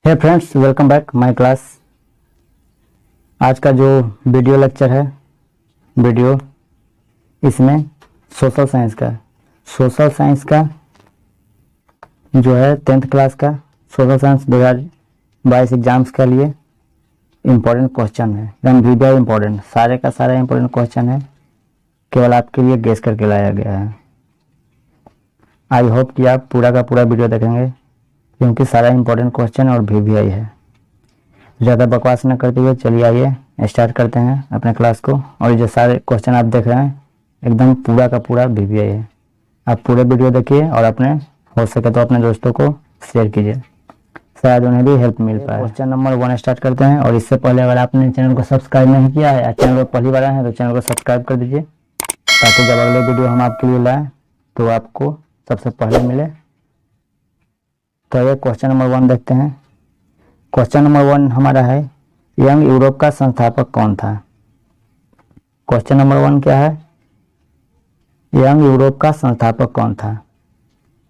Hey friends, welcome back my class. आज का जो वीडियो लेक्चर है इसमें सोशल साइंस का जो है 10th क्लास का सोशल साइंस 2022 एग्जाम्स के लिए इम्पोर्टेंट क्वेश्चन है। एकदम वीडियो इम्पोर्टेंट, सारे का सारा इम्पोर्टेंट क्वेश्चन है, केवल आपके लिए गेस करके लाया गया है। आई होप कि आप पूरा का पूरा वीडियो देखेंगे क्योंकि सारा इम्पोर्टेंट क्वेश्चन और VVI है। ज़्यादा बकवास न करते हुए चलिए आइए स्टार्ट करते हैं अपने क्लास को। और जो सारे क्वेश्चन आप देख रहे हैं एकदम पूरा का पूरा VVI है। आप पूरे वीडियो देखिए और अपने हो सके तो अपने दोस्तों को शेयर कीजिए, शायद उन्हें भी हेल्प मिल पाए। क्वेश्चन नंबर 1 स्टार्ट करते हैं। और इससे पहले अगर आपने चैनल को सब्सक्राइब नहीं किया है या चैनल को पहली बार आए हैं तो चैनल को सब्सक्राइब कर दीजिए, ताकि जब अगले वीडियो हम आपके लिए लाएँ तो आपको सबसे पहले मिले। तो ये क्वेश्चन नंबर 1 देखते हैं। क्वेश्चन नंबर 1 हमारा है, यंग यूरोप का संस्थापक कौन था? क्वेश्चन नंबर 1 क्या है? यंग यूरोप का संस्थापक कौन था?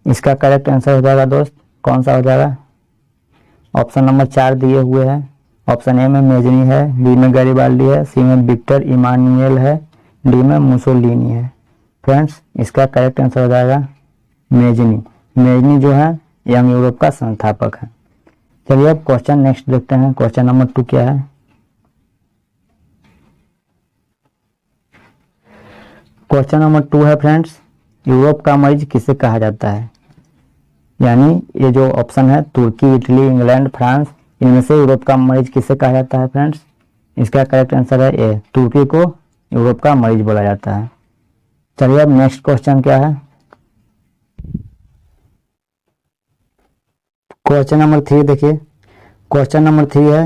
इसका करेक्ट आंसर हो जाएगा दोस्त, कौन सा हो जाएगा? ऑप्शन नंबर 4 दिए हुए हैं। ऑप्शन ए में मेजनी है, बी में गैरिबाल्डी है, सी में विक्टर इमानुएल है, डी में मुसोलिनी है। फ्रेंड्स, इसका करेक्ट आंसर हो जाएगा मेजनी। मेजनी जो है यंग यूरोप का संस्थापक है। चलिए अब क्वेश्चन नेक्स्ट देखते हैं। क्वेश्चन नंबर 2 क्या है? क्वेश्चन नंबर 2 है फ्रेंड्स, यूरोप का मरीज किसे कहा जाता है? यानी ये जो ऑप्शन है तुर्की, इटली, इंग्लैंड, फ्रांस, इनमें से यूरोप का मरीज किसे कहा जाता है फ्रेंड्स? इसका करेक्ट आंसर है ए, तुर्की को यूरोप का मरीज बोला जाता है। चलिए अब नेक्स्ट क्वेश्चन क्या है? क्वेश्चन नंबर 3 देखिए। क्वेश्चन नंबर 3 है,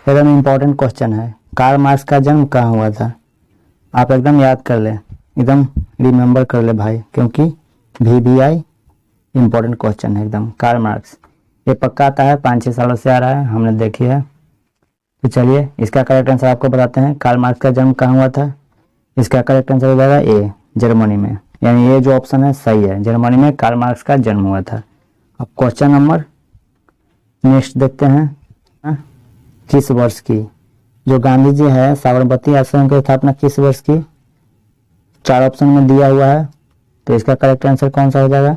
एकदम इम्पोर्टेंट क्वेश्चन है। कार्ल मार्क्स का जन्म कहाँ हुआ था? आप एकदम याद कर ले, एकदम रिमेम्बर कर ले भाई, क्योंकि VVI इम्पोर्टेंट क्वेश्चन है एकदम। कार्ल मार्क्स ये पक्का आता है, 5-6 सालों से आ रहा है, हमने देखी है। तो चलिए इसका करेक्ट आंसर आपको बताते हैं। कार्ल मार्क्स का जन्म कहाँ हुआ था? इसका करेक्ट आंसर हो जाएगा ए, जर्मनी में। यानी ये जो ऑप्शन है सही है, जर्मनी में कार्ल मार्क्स का जन्म हुआ था। अब क्वेश्चन नंबर नेक्स्ट देखते हैं। किस वर्ष की जो गांधी जी है साबरमती आश्रम की स्थापना किस वर्ष की? 4 ऑप्शन में दिया हुआ है, तो इसका करेक्ट आंसर कौन सा हो जाएगा?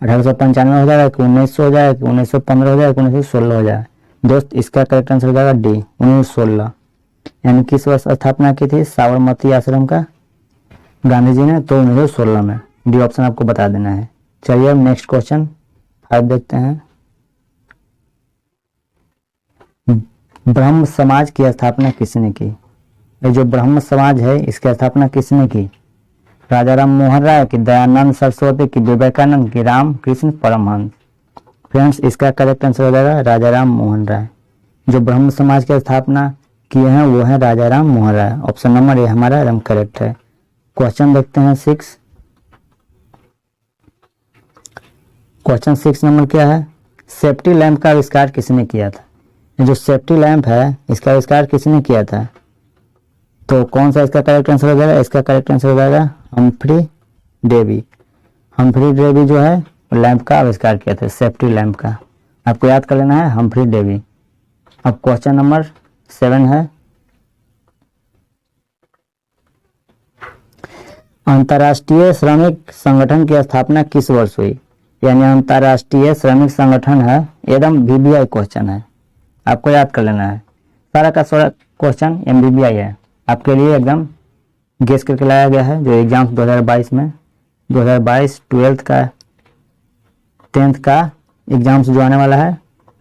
1895 हो जाएगा कि 1900 हो जाएगा कि 1915 हो जाएगा कि 1916 हो जाएगा? दोस्त, इसका करेक्ट आंसर हो जाएगा डी, 1916। यानी किस वर्ष स्थापना की थी साबरमती आश्रम का गांधी जी ने? तो 1916 में। डी ऑप्शन आपको बता देना है। चलिए अब नेक्स्ट क्वेश्चन 5 देखते हैं। ब्रह्म समाज की स्थापना किसने की? ये जो ब्रह्म समाज है इसकी स्थापना किसने की? राजा राम मोहन राय की, दयानंद सरस्वती की, विवेकानंद की, रामकृष्ण परमहंस? फ्रेंड्स, इसका करेक्ट आंसर हो जाएगा राजा राम मोहन राय। जो ब्रह्म समाज की स्थापना किए हैं वो है राजा Ram Mohan Roy. Option number A हमारा एकदम करेक्ट है। क्वेश्चन देखते हैं 6। क्वेश्चन 6 नंबर क्या है? सेफ्टी लैंप का आविष्कार किसने किया था? जो सेफ्टी लैंप है इसका आविष्कार किसने किया था? तो कौन सा इसका करेक्ट आंसर हो जाएगा? इसका करेक्ट आंसर हो जाएगा हम्फ्री डेवी। हम्फ्री डेवी जो है लैंप का आविष्कार किया था, सेफ्टी लैंप का। आपको याद कर लेना है हम्फ्री डेवी। अब क्वेश्चन नंबर 7 है, अंतर्राष्ट्रीय श्रमिक संगठन की स्थापना किस वर्ष हुई? यानी अंतर्राष्ट्रीय श्रमिक संगठन है, एकदम VVI क्वेश्चन है, आपको याद कर लेना है। सारा का सारा क्वेश्चन MBBI है, आपके लिए एकदम गेस करके लाया गया है। जो एग्जाम्स 2022 में 2022 12th का 10th का एग्जाम्स जो आने वाला है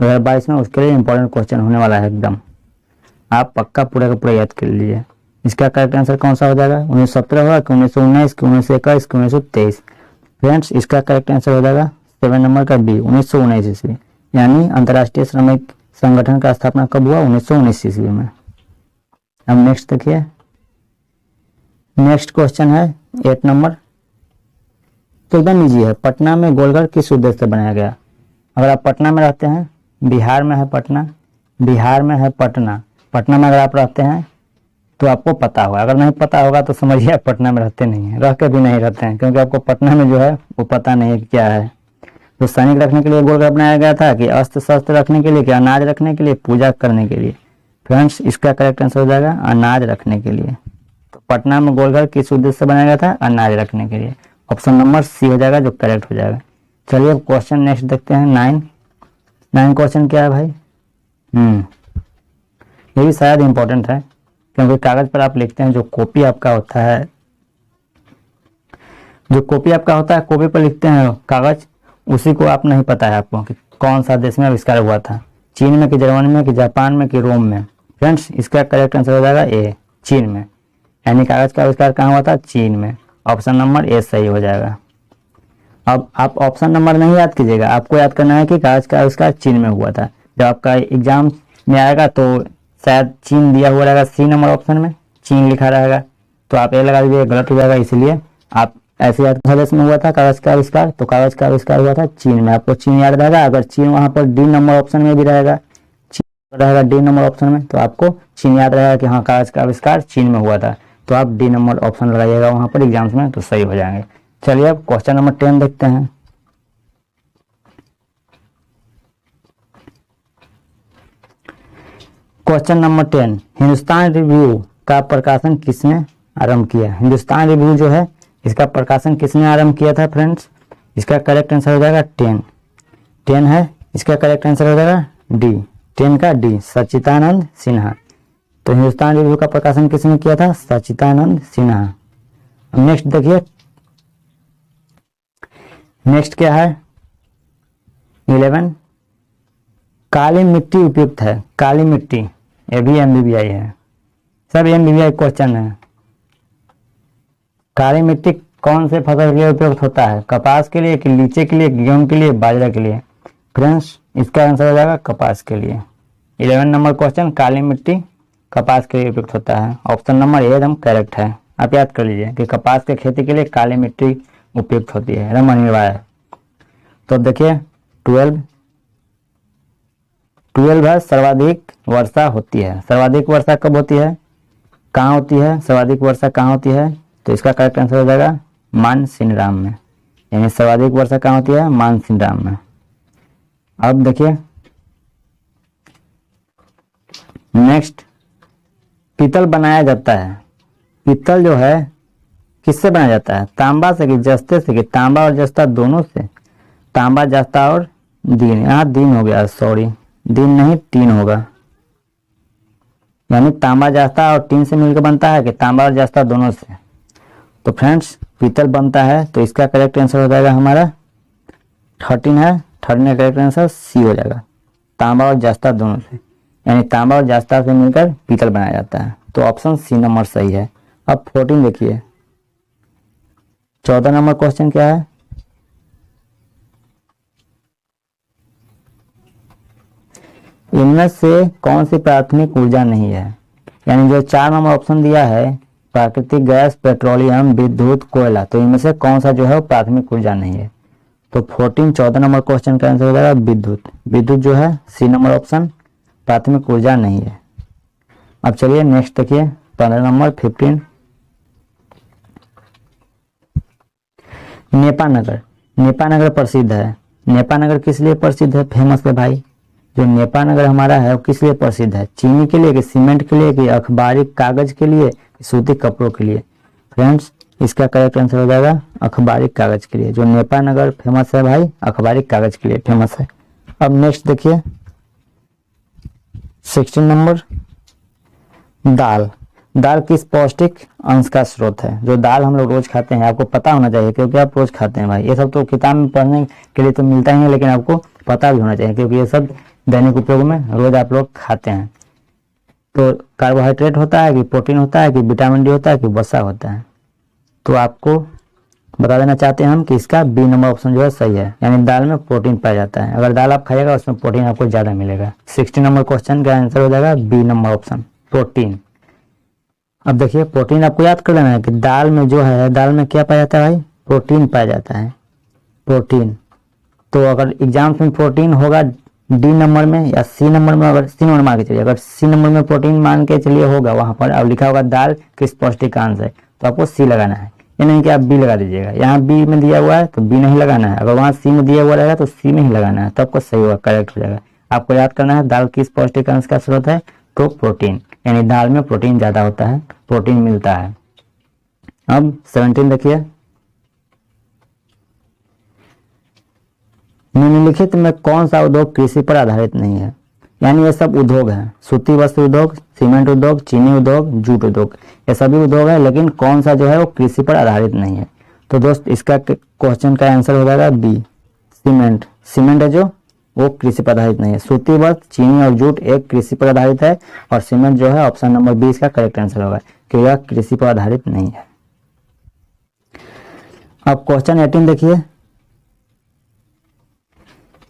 2022 में, उसके लिए इंपॉर्टेंट क्वेश्चन होने वाला है एकदम। आप पक्का पूरा का पूरा याद कर लीजिए। इसका करेक्ट आंसर कौन सा हो जाएगा? 1917 होगा कि 1919 कि 1921 कि 1923? फ्रेंड्स, इसका करेक्ट आंसर हो जाएगा 7 नंबर का डी, 1919 ईस्वी। यानी अंतर्राष्ट्रीय श्रमिक संगठन का स्थापना कब हुआ? 1919 ईस्वी में। अब नेक्स्ट देखिए। नेक्स्ट क्वेश्चन है 8 नंबर, तो एकदम इजी है। पटना में गोलघर किस उद्देश्य से बनाया गया? अगर आप पटना में रहते हैं, बिहार में है पटना, बिहार में है पटना, पटना में अगर आप रहते हैं तो आपको पता होगा। अगर नहीं पता होगा तो समझिए आप पटना में रहते नहीं हैं, रह के भी नहीं रहते हैं, क्योंकि आपको पटना में जो है वो पता नहीं है क्या है। तो सैनिक रखने के लिए गोलघर बनाया गया था कि अस्त्र शस्त्र रखने के लिए, कि अनाज रखने के लिए, पूजा करने के लिए। फ्रेंड्स इसका करेक्ट आंसर हो जाएगा अनाज रखने के लिए। तो पटना में गोलघर किस उद्देश्य से बनाया गया था? अनाज रखने के लिए। ऑप्शन नंबर सी हो जाएगा जो करेक्ट हो जाएगा। चलिए अब क्वेश्चन नेक्स्ट देखते हैं। 9 क्वेश्चन क्या है भाई? ये भी शायद इंपॉर्टेंट है, क्योंकि कागज पर आप लिखते हैं, जो कॉपी आपका होता है, कॉपी पर लिखते हैं कागज, उसी को आप नहीं पता है आपको कि कौन सा देश में आविष्कार हुआ था, चीन में कि जर्मनी में कि जापान में कि रोम में। फ्रेंड्स इसका करेक्ट आंसर हो जाएगा ए, चीन में। यानी कागज का आविष्कार कहाँ हुआ था? चीन में। ऑप्शन नंबर ए सही हो जाएगा। अब आप ऑप्शन नंबर नहीं याद कीजिएगा, आपको याद करना है कि कागज का आविष्कार चीन में हुआ था। जब आपका एग्जाम में आएगा तो शायद चीन दिया हुआ रहेगा, सी नंबर ऑप्शन में चीन लिखा रहेगा, तो आप ये लगा दीजिए, गलत हो जाएगा। इसलिए आप ऐसे याद, देश में हुआ था कागज का आविष्कार, तो कागज का आविष्कार हुआ था चीन में। आपको चीन याद रहेगा। अगर चीन वहां पर डी नंबर ऑप्शन में भी रहेगा, डी नंबर ऑप्शन में, तो आपको चीन याद रहेगा कि हाँ कागज का आविष्कार चीन में हुआ था, तो आप डी नंबर ऑप्शन लगाइएगा वहां पर एग्जाम्स में, तो सही हो जाएंगे। चलिए अब क्वेश्चन नंबर 10 देखते हैं। क्वेश्चन नंबर 10, हिंदुस्तान रिव्यू का प्रकाशन किसने आरंभ किया? हिंदुस्तान रिव्यू जो है इसका प्रकाशन किसने आरंभ किया था? फ्रेंड्स इसका करेक्ट आंसर हो जाएगा 10 है, इसका करेक्ट आंसर हो जाएगा डी, 10 का डी, सच्चिदानंद सिन्हा। तो हिंदुस्तान रिव्यू का प्रकाशन किसने किया था? सच्चिदानंद सिन्हा। नेक्स्ट देखिए, नेक्स्ट क्या है? 11, काली मिट्टी उपयुक्त है। काली मिट्टी, ये भी MBBI है, सब MBBI क्वेश्चन है। काली मिट्टी कौन से फसल के लिए उपयुक्त होता है? कपास के लिए कि लीचे के लिए, गेहूं के लिए, बाजरा के लिए? फ्रेंड्स इसका आंसर हो जाएगा कपास के लिए। 11 नंबर क्वेश्चन, काली मिट्टी कपास के लिए उपयुक्त होता है। ऑप्शन नंबर ए एकदम करेक्ट है। आप याद कर लीजिए कि कपास के खेती के लिए काली मिट्टी उपयुक्त होती है, एकदम अनिवार्य है। तो देखिए 12 है, सर्वाधिक वर्षा होती है। सर्वाधिक वर्षा कब होती है, कहाँ होती है? सर्वाधिक वर्षा कहाँ होती है? तो इसका करेक्ट आंसर हो जाएगा मानसिनराम में। यानी सर्वाधिक वर्षा कहाँ होती है? मानसिनराम में। अब देखिए नेक्स्ट, पीतल बनाया जाता है। पीतल जो है किससे बनाया जाता है? तांबा से कि जस्ते से? कि तांबा और जस्ता दोनों से? तांबा, जस्ता और दीन, यहाँ दीन हो गया, सॉरी दीन नहीं टीन होगा। यानी तांबा, जस्ता और टीन से मिलकर बनता है कि तांबा और जस्ता दोनों से? तो फ्रेंड्स पीतल बनता है, तो इसका करेक्ट आंसर हो जाएगा हमारा 13 है। 13 का करेक्ट आंसर सी हो जाएगा, तांबा और जस्ता दोनों से। यानी तांबा और जस्ता से मिलकर पीतल बनाया जाता है, तो ऑप्शन सी नंबर सही है। अब 14 देखिए, 14 नंबर क्वेश्चन क्या है? इनमें से कौन सी प्राथमिक ऊर्जा नहीं है? यानी जो 4 नंबर ऑप्शन दिया है, प्राकृतिक गैस, पेट्रोलियम, विद्युत, कोयला, तो इनमें से कौन सा जो है वो प्राथमिक ऊर्जा नहीं है? तो 14 नंबर क्वेश्चन का आंसर हो जाएगा विद्युत। विद्युत जो है सी नंबर ऑप्शन प्राथमिक ऊर्जा नहीं है। अब चलिए नेक्स्ट देखिए 15 नंबर 15, नेपानगर। नेपानगर प्रसिद्ध है। नेपानगर किस लिए प्रसिद्ध है? फेमस है भाई। जो नेपानगर हमारा है वो किस लिए प्रसिद्ध है? चीनी के लिए कि सीमेंट के लिए कि अखबारी कागज के लिए कि सूती कपड़ों के लिए? फ्रेंड्स इसका करेक्ट आंसर हो जाएगा अखबारी कागज के लिए। जो नेपानगर फेमस है भाई, अखबारी कागज के लिए फेमस है। अब नेक्स्ट देखिए 16 नंबर, दाल। दाल किस पौष्टिक अंश का स्रोत है? जो दाल हम लोग रोज खाते हैं, आपको पता होना चाहिए क्योंकि आप रोज खाते हैं भाई। ये सब तो किताब में पढ़ने के लिए तो मिलता ही है, लेकिन आपको पता भी होना चाहिए क्योंकि ये सब दैनिक उपयोग में रोज आप लोग खाते हैं। तो कार्बोहाइड्रेट होता है कि प्रोटीन होता है कि विटामिन डी होता है कि वसा होता है? तो आपको बता देना चाहते हैं हम कि इसका बी नंबर ऑप्शन जो है सही है। यानी दाल में प्रोटीन पाया जाता है। अगर दाल आप खाइएगा उसमें प्रोटीन आपको ज्यादा मिलेगा। 16 नंबर क्वेश्चन का आंसर हो जाएगा बी नंबर ऑप्शन, प्रोटीन। अब देखिए प्रोटीन आपको याद कर लेना है कि दाल में जो है, दाल में क्या पाया जाता है भाई? प्रोटीन पाया जाता है, प्रोटीन। तो अगर एग्जाम्स में प्रोटीन होगा डी नंबर में या सी नंबर में, अगर सी नंबर मान के चलिए, अगर सी नंबर में प्रोटीन मान के चलिए होगा, वहां पर अब लिखा होगा दाल किस पौष्टिकांश है, तो आपको सी लगाना है। ये नहीं कि आप बी लगा दीजिएगा। यहाँ बी में दिया हुआ है तो बी नहीं लगाना है, अगर वहाँ सी में दिया हुआ रहेगा तो सी में ही लगाना है, तब आपको सही होगा, करेक्ट हो जाएगा। आपको याद करना है दाल किस पौष्टिक अंश का स्रोत है, तो प्रोटीन, यानी दाल में प्रोटीन ज़्यादा होता है, प्रोटीन मिलता है। अब 17 देखिए, निम्नलिखित में कौन सा उद्योग कृषि पर आधारित नहीं है, यानी ये सब उद्योग हैं, सूती वस्त्र उद्योग, सीमेंट उद्योग, चीनी उद्योग, जूट उद्योग, ये सभी उद्योग है, लेकिन कौन सा जो है वो कृषि पर आधारित नहीं है। तो दोस्त इसका क्वेश्चन का आंसर हो जाएगा बी, सीमेंट। सीमेंट है जो वो कृषि पर आधारित नहीं है। सूती वस्त्र, चीनी और जूट एक कृषि पर आधारित है, और सीमेंट जो है ऑप्शन नंबर बी इसका करेक्ट आंसर होगा कि यह कृषि पर आधारित नहीं है। अब क्वेश्चन 18 देखिए,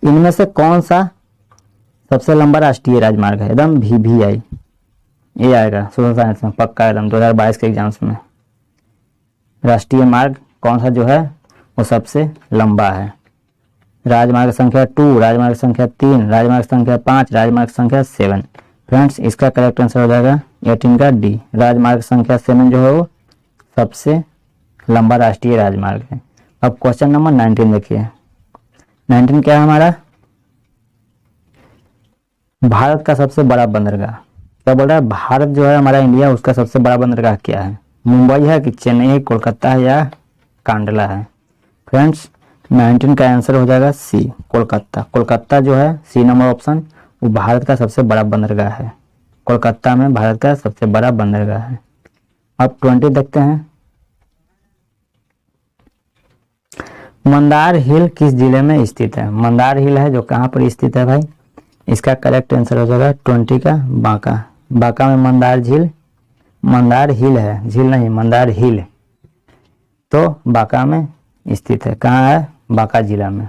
इनमें से कौन सा सबसे लंबा राष्ट्रीय राजमार्ग है, एकदम VVI, ये आएगा सोशल साइंस में पक्का एकदम 2022 के एग्जाम्स में। राष्ट्रीय मार्ग कौन सा जो है वो सबसे लंबा है, राजमार्ग संख्या 2, राजमार्ग संख्या 3, राजमार्ग संख्या 5, राजमार्ग संख्या 7। फ्रेंड्स इसका करेक्ट आंसर हो जाएगा 18 का डी, राजमार्ग संख्या 7 जो है वो सबसे लंबा राष्ट्रीय राजमार्ग है। अब क्वेश्चन नंबर 19 देखिए, 19 क्या है हमारा, भारत का सबसे बड़ा बंदरगाह। क्या बोल रहा है, भारत जो है हमारा इंडिया, उसका सबसे बड़ा बंदरगाह क्या है, मुंबई है कि चेन्नई, कोलकाता है या कांडला है। फ्रेंड्स 19 का आंसर हो जाएगा सी, कोलकाता। कोलकाता जो है सी नंबर ऑप्शन, वो भारत का सबसे बड़ा बंदरगाह है, कोलकाता में भारत का सबसे बड़ा बंदरगाह है। अब 20 देखते हैं, मंदार हिल किस जिले में स्थित है। मंदार हिल है जो कहाँ पर स्थित है भाई, इसका करेक्ट आंसर हो जाएगा 20 का बांका। बांका में मंदार झील, मंदार हिल है, झील नहीं मंदार हिल, तो बांका में स्थित है। कहाँ है, बांका जिला में।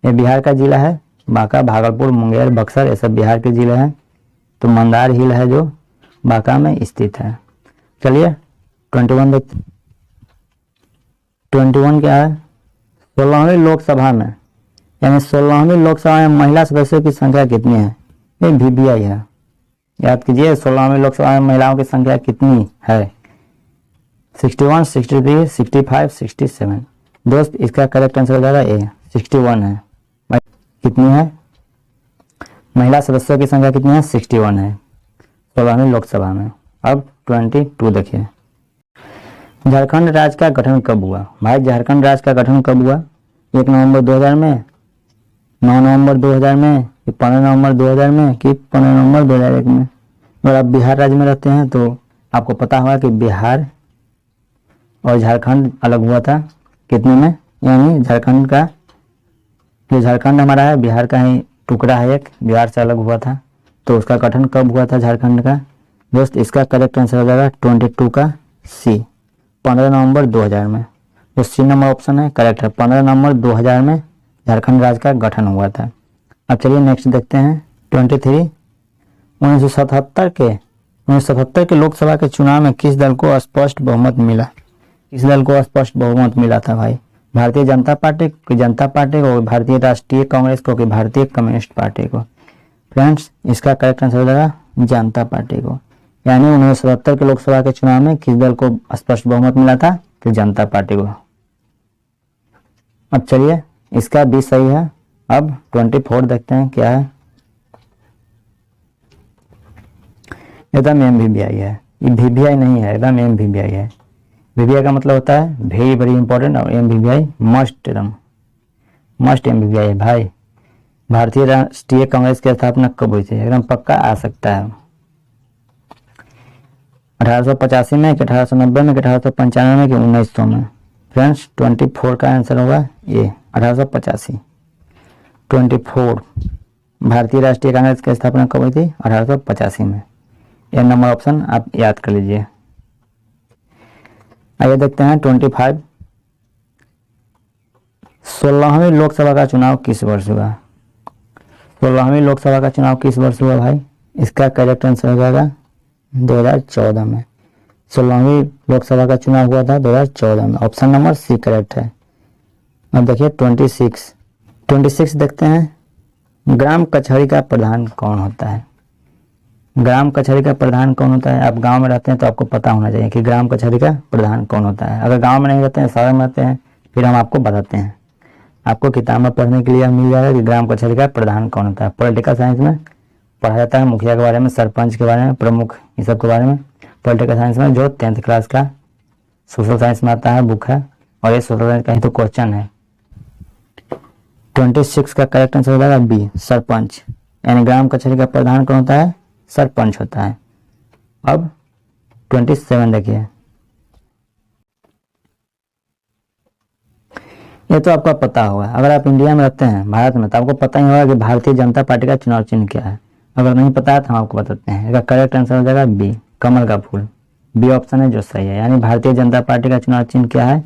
ये बिहार का जिला है, बांका, भागलपुर, मुंगेर, बक्सर, ये सब बिहार के जिले हैं। तो मंदार हिल है जो बांका में स्थित है। चलिए 21 देखते, 21 क्या है, 16वीं लोकसभा में, यानी 16वीं लोकसभा में महिला सदस्यों की संख्या कितनी है, ये VVI है, याद कीजिए 16वीं लोकसभा में महिलाओं की संख्या कितनी है, 61, 63, 65, 67। दोस्त इसका करेक्ट आंसर हो जाएगा ए, 61 है। कितनी है, महिला सदस्यों की संख्या कितनी है, 61 है 16वीं लोकसभा में। अब 22 देखिए, झारखंड राज्य का गठन कब हुआ। भाई झारखंड राज्य का गठन कब हुआ, 1 नवंबर 2000 में, 9 नवंबर 2000 में, 15 नवंबर 2000 में कि 15 नवंबर 2001 में। अगर आप बिहार राज्य में रहते हैं तो आपको पता होगा कि बिहार और झारखंड अलग हुआ था, कितने में, यानी झारखंड का, जो झारखंड हमारा है बिहार का ही टुकड़ा है, एक बिहार से अलग हुआ था, तो उसका गठन कब हुआ था झारखंड का। दोस्त इसका करेक्ट आंसर हो जाएगा 22 का सी, 15 नवंबर 2000 में। जो सी नंबर ऑप्शन है करेक्ट है, 15 नवंबर 2000 में झारखंड राज्य का गठन हुआ था। अब चलिए नेक्स्ट देखते हैं 23, 1977 के लोकसभा के चुनाव में किस दल को स्पष्ट बहुमत मिला। किस दल को स्पष्ट बहुमत मिला था भाई, भारतीय जनता पार्टी को, भारतीय राष्ट्रीय कांग्रेस को कि भारतीय कम्युनिस्ट पार्टी को। फ्रेंड्स इसका करेक्ट आंसर हो जाएगा जनता पार्टी को, यानी 1977 के लोकसभा के चुनाव में किस दल को स्पष्ट बहुमत मिला था, तो जनता पार्टी को। अब चलिए इसका भी सही है। अब 24 देखते हैं क्या है, एकदम MVVI है, ये VVI नहीं है, एकदम MVVI है। VVI का मतलब होता है वेरी वेरी इंपॉर्टेंट, और MVVI मस्ट, एकदम मस्ट MVVI है भाई। भारतीय राष्ट्रीय कांग्रेस की स्थापना कब हुई थी, एकदम पक्का आ सकता है, 1885 में कि 1890 में कि 1895 में कि 1900 में। फ्रेंड्स 24 का आंसर होगा ये 1885। 24 भारतीय राष्ट्रीय कांग्रेस की स्थापना कब हुई थी, 1885 में। यह नंबर ऑप्शन आप याद कर लीजिए। आइए देखते हैं 25, 16वीं लोकसभा का चुनाव किस वर्ष हुआ। 16वीं लोकसभा का चुनाव किस वर्ष हुआ भाई, इसका करेक्ट आंसर हो जाएगा 2014 में। 16वीं लोकसभा का चुनाव हुआ था 2014 में, ऑप्शन नंबर सी करेक्ट है। अब देखिए 26 देखते हैं, ग्राम कचहरी का प्रधान कौन होता है। ग्राम कचहरी का प्रधान कौन होता है? आप गांव में रहते हैं तो आपको पता होना चाहिए कि ग्राम कचहरी का प्रधान कौन होता है। अगर गांव में नहीं रहते हैं, शहर में रहते हैं, फिर हम आपको बताते हैं। आपको किताब में पढ़ने के लिए मिल जाएगा कि ग्राम कचहरी का प्रधान कौन होता है। पॉलिटिकल साइंस में पढ़ा जाता है मुखिया के बारे में, सरपंच के बारे में, प्रमुख, इस सब के बारे में। पॉलिटिकल साइंस में जो 10th क्लास का सोशल साइंस में आता है बुक है, और ये सोशल साइंस का ही तो क्वेश्चन है। 26 का करेक्ट आंसर हो जाएगा बी, सरपंच। यानी ग्राम कचहरी का प्रधान कौन होता है? सरपंच होता है। अब 27 देखिए, ये तो आपको पता होगा। अगर आप इंडिया में रहते हैं, भारत में, तो आपको पता ही होगा कि भारतीय जनता पार्टी का चुनाव चिन्ह क्या है। अगर नहीं पता है तो हम आपको बताते हैं। इसका करेक्ट आंसर हो जाएगा बी, कमल का फूल। बी ऑप्शन है जो सही है। यानी भारतीय जनता पार्टी का चुनाव चिन्ह क्या है?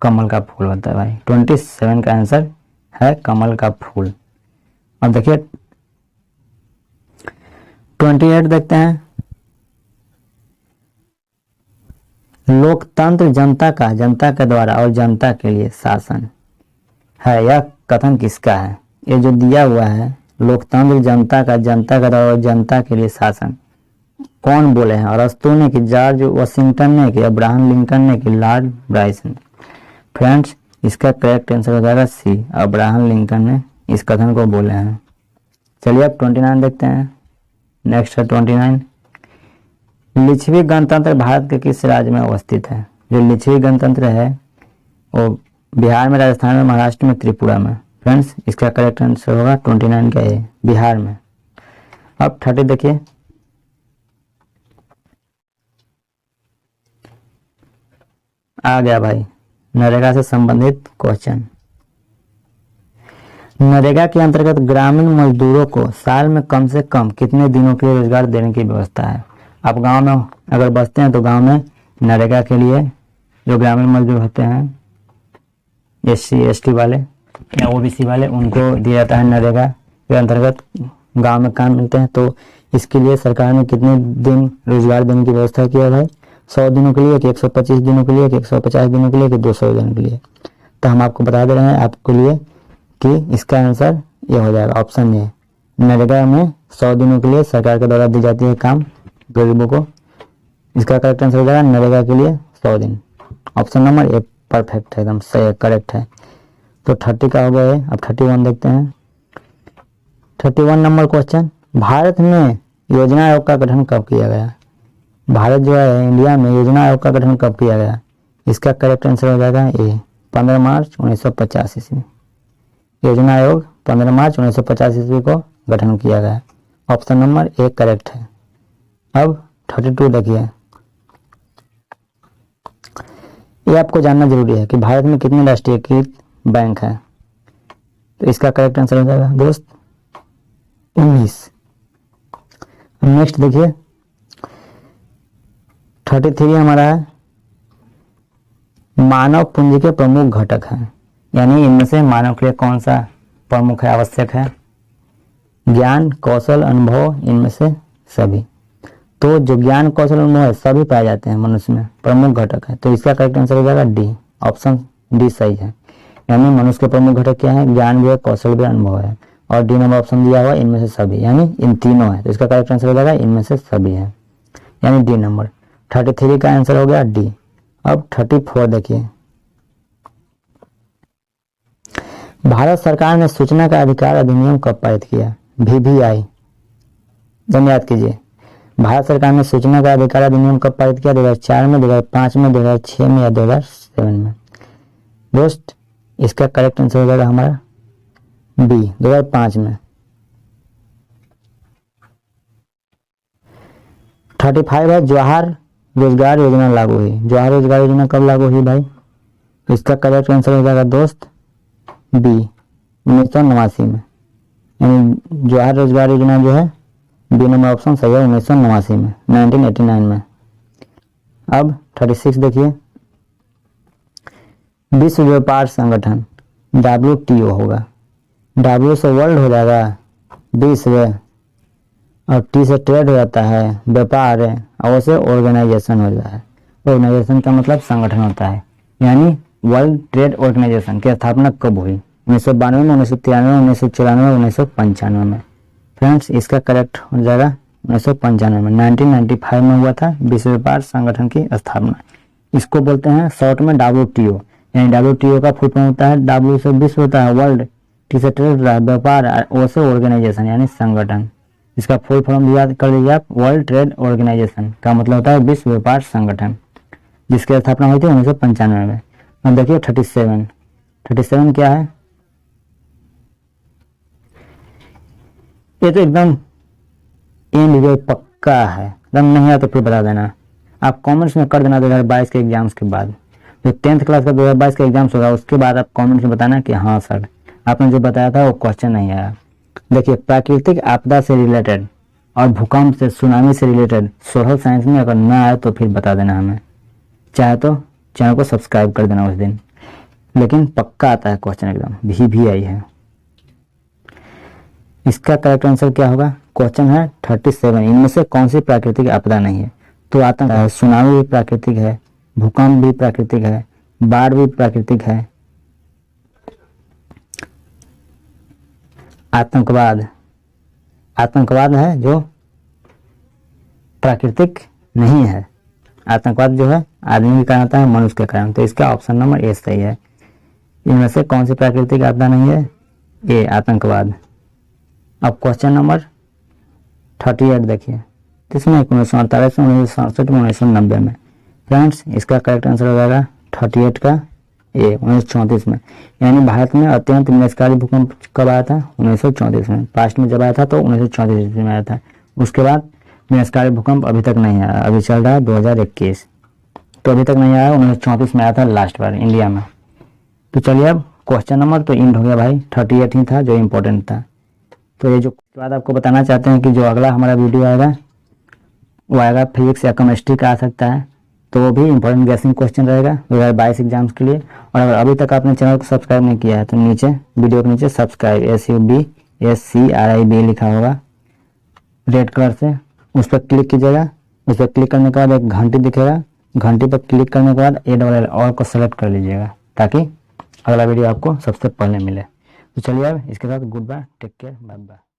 कमल का फूल होता है भाई। 27 का आंसर है कमल का फूल। अब देखिए 28 देखते हैं। लोकतंत्र जनता के द्वारा और जनता के लिए शासन है, यह कथन किसका है? ये जो दिया हुआ है लोकतंत्र जनता के द्वारा और जनता के लिए शासन, कौन बोले हैं? अरस्तू ने कि जॉर्ज वाशिंगटन ने कि अब्राहम लिंकन ने कि लॉर्ड ब्राइसन? फ्रेंड्स, इसका करेक्ट आंसर हो जाएगा सी, अब्राहम लिंकन ने इस कथन को बोले हैं। चलिए अब 29 देखते हैं। नेक्स्ट है 29। लिच्छवी गणतंत्र भारत के किस राज्य में अवस्थित है? जो लिच्छवी गणतंत्र है वो बिहार में, राजस्थान में, महाराष्ट्र में, त्रिपुरा में। फ्रेंड्स, इसका करेक्ट आंसर होगा 29 का ए, बिहार में। अब 30 देखिए। आ गया भाई नरेगा से संबंधित क्वेश्चन। नरेगा के अंतर्गत ग्रामीण मजदूरों को साल में कम से कम कितने दिनों के लिए रोजगार देने की व्यवस्था है? आप गांव में अगर बसते हैं तो गांव में नरेगा के लिए जो ग्रामीण मजदूर होते हैं, SC ST वाले या OBC वाले, उनको दिया जाता है नरेगा के अंतर्गत गांव में काम मिलते हैं। तो इसके लिए सरकार ने कितने दिन रोजगार देने की व्यवस्था की है भाई? 100 दिनों के लिए, कि 125 दिनों के लिए, कि 150 दिनों के लिए, कि 200 दिनों के लिए? तो हम आपको बता दे रहे हैं आपके लिए कि इसका आंसर ये हो जाएगा ऑप्शन ए। नरेगा में 100 दिनों के लिए सरकार के द्वारा दी जाती है काम गरीबों को। इसका करेक्ट आंसर हो जाएगा नरेगा के लिए 100 दिन। ऑप्शन नंबर ए परफेक्ट है, एकदम सही, करेक्ट है। तो 30 का हो गया है। अब 31 देखते हैं। 31 नंबर क्वेश्चन, भारत में योजना आयोग का गठन कब किया गया? भारत जो है इंडिया में योजना आयोग का गठन कब किया गया? इसका करेक्ट आंसर हो जाएगा ए, 15 मार्च 1950 ईस्वी। योजना आयोग 15 मार्च 1950 ईस्वी को गठन किया गया। ऑप्शन नंबर ए करेक्ट है। अब 32 देखिए। ये आपको जानना जरूरी है कि भारत में कितने राष्ट्रीयकृत बैंक है। तो इसका करेक्ट आंसर हो जाएगा दोस्त 19। नेक्स्ट देखिए 33 हमारा है, मानव पूंजी के प्रमुख घटक हैं। यानी इनमें से मानव के लिए कौन सा प्रमुख है, आवश्यक है? ज्ञान, कौशल, अनुभव, इनमें से सभी। तो जो ज्ञान, कौशल, अनुभव है सभी पाए जाते हैं मनुष्य में, प्रमुख घटक है। तो इसका करेक्ट आंसर हो जाएगा डी, ऑप्शन डी सही है। यानी मनुष्य के प्रमुख घटक क्या है? ज्ञान भी है, कौशल भी, अनुभव है। और डी नंबर ऑप्शन दिया हुआ इनमें से सभी, यानी इन तीनों है। तो इसका करेक्ट आंसर हो जाएगा इनमें से सभी है, यानी डी नंबर। 33 का आंसर हो गया डी। अब 34 देखिए। भारत सरकार ने सूचना का अधिकार अधिनियम कब पारित किया? VVI, जन याद कीजिए। भारत सरकार ने सूचना का अधिकार अधिनियम कब पारित किया? 2004 में, 2005 में, 2006 में या 2007 में? दोस्त, इसका करेक्ट आंसर हो जाएगा हमारा बी, 2005 में। 35 है, जवाहर रोजगार योजना लागू हुई। जवाहर रोजगार योजना कब लागू हुई भाई? तो इसका करेक्ट आंसर हो जाएगा दोस्त बी, 1989 में। यानी जवाहर रोजगार योजना जो है बी नंबर ऑप्शन सही है, 1989 में, 1989 में। अब 36 देखिए। विश्व व्यापार संगठन WTO होगा। W से वर्ल्ड हो जाएगा, विश्व, और टी से ट्रेड हो जाता है, व्यापार, और से ऑर्गेनाइजेशन हो जाता है। ऑर्गेनाइजेशन का मतलब संगठन होता है। यानी वर्ल्ड ट्रेड ऑर्गेनाइजेशन की स्थापना कब हुई? 1992 में, 1993 में, 1994 में, 1995 में। फ्रेंड्स, इसका करेक्ट हो जाएगा 1995 में, 1995 में हुआ था विश्व व्यापार संगठन की स्थापना। इसको बोलते हैं शॉर्ट में WTO, यानी WTO का फुल फॉर्म होता है, W से विश्व होता है वर्ल्ड, T से ट्रेड व्यापार, O से ऑर्गेनाइजेशन यानी संगठन। इसका फुल फॉर्म याद कर लीजिए आप, वर्ल्ड ट्रेड ऑर्गेनाइजेशन का मतलब होता है विश्व व्यापार संगठन, जिसकी स्थापना हुई थी 1995 में। अब देखिए 37 क्या है, ये तो एकदम पक्का है, एकदम नहीं आता तो फिर बता देना, आप कमेंट्स में कर देना 2022 के एग्जाम्स के बाद, जो 10th क्लास का 2022 का एग्जाम्स होगा उसके बाद आप कमेंट्स में बताना कि हाँ सर आपने जो बताया था वो क्वेश्चन नहीं आया। देखिए प्राकृतिक आपदा से रिलेटेड और भूकंप से, सुनामी से रिलेटेड सोशल साइंस में अगर ना आए तो फिर बता देना हमें, चाहे तो चैनल को सब्सक्राइब कर देना उस दिन, लेकिन पक्का आता है क्वेश्चन एकदम, भी आई है। इसका करेक्ट आंसर क्या होगा, क्वेश्चन है 37, इनमें से कौन सी प्राकृतिक आपदा नहीं है? तो आतंक है, सुनामी भी प्राकृतिक है, भूकंप भी प्राकृतिक है, बाढ़ भी प्राकृतिक है, आतंकवाद है जो प्राकृतिक नहीं है। आतंकवाद जो है आदमी के कारण आता है, मनुष्य के कारण, तो इसका ऑप्शन नंबर ए सही है। इनमें से कौन सी प्राकृतिक आपदा नहीं है? ए आतंकवाद। अब क्वेश्चन नंबर 38 देखिए, इसमें 1948 में, 1967 में, 1990 में। फ्रेंड्स इसका करेक्ट आंसर हो जाएगा 38 का ए, 1934 में। यानी भारत में अत्यंत विनाशकारी भूकंप कब आया था? 1934 में। पास्ट में जब आया था तो 1934 में आया था। उसके बाद विनाशकारी भूकंप अभी तक नहीं आया, अभी चल रहा है 2021, तो अभी तक नहीं आया। 1934 में आया था लास्ट बार इंडिया में। तो चलिए अब क्वेश्चन नंबर तो इंड हो गया भाई, 38 ही था जो इम्पोर्टेंट था। तो ये जो बात आपको बताना चाहते हैं कि जो अगला हमारा वीडियो आएगा वो आएगा फिजिक्स या केमिस्ट्री का आ सकता है, तो वो भी इंपॉर्टेंट गैसिंग क्वेश्चन रहेगा 2022 एग्जाम्स के लिए। और अगर अभी तक आपने चैनल को सब्सक्राइब नहीं किया है तो नीचे वीडियो के नीचे सब्सक्राइब SUBSCRIB लिखा होगा रेड कलर से, उस पर क्लिक कीजिएगा। उस पर क्लिक करने के बाद एक घंटी दिखेगा, घंटी पर क्लिक करने के बाद ALL ऑल को सेलेक्ट कर लीजिएगा ताकि अगला वीडियो आपको सबसे पहले मिले। तो चलिए अब इसके साथ goodbye, take care, bye bye.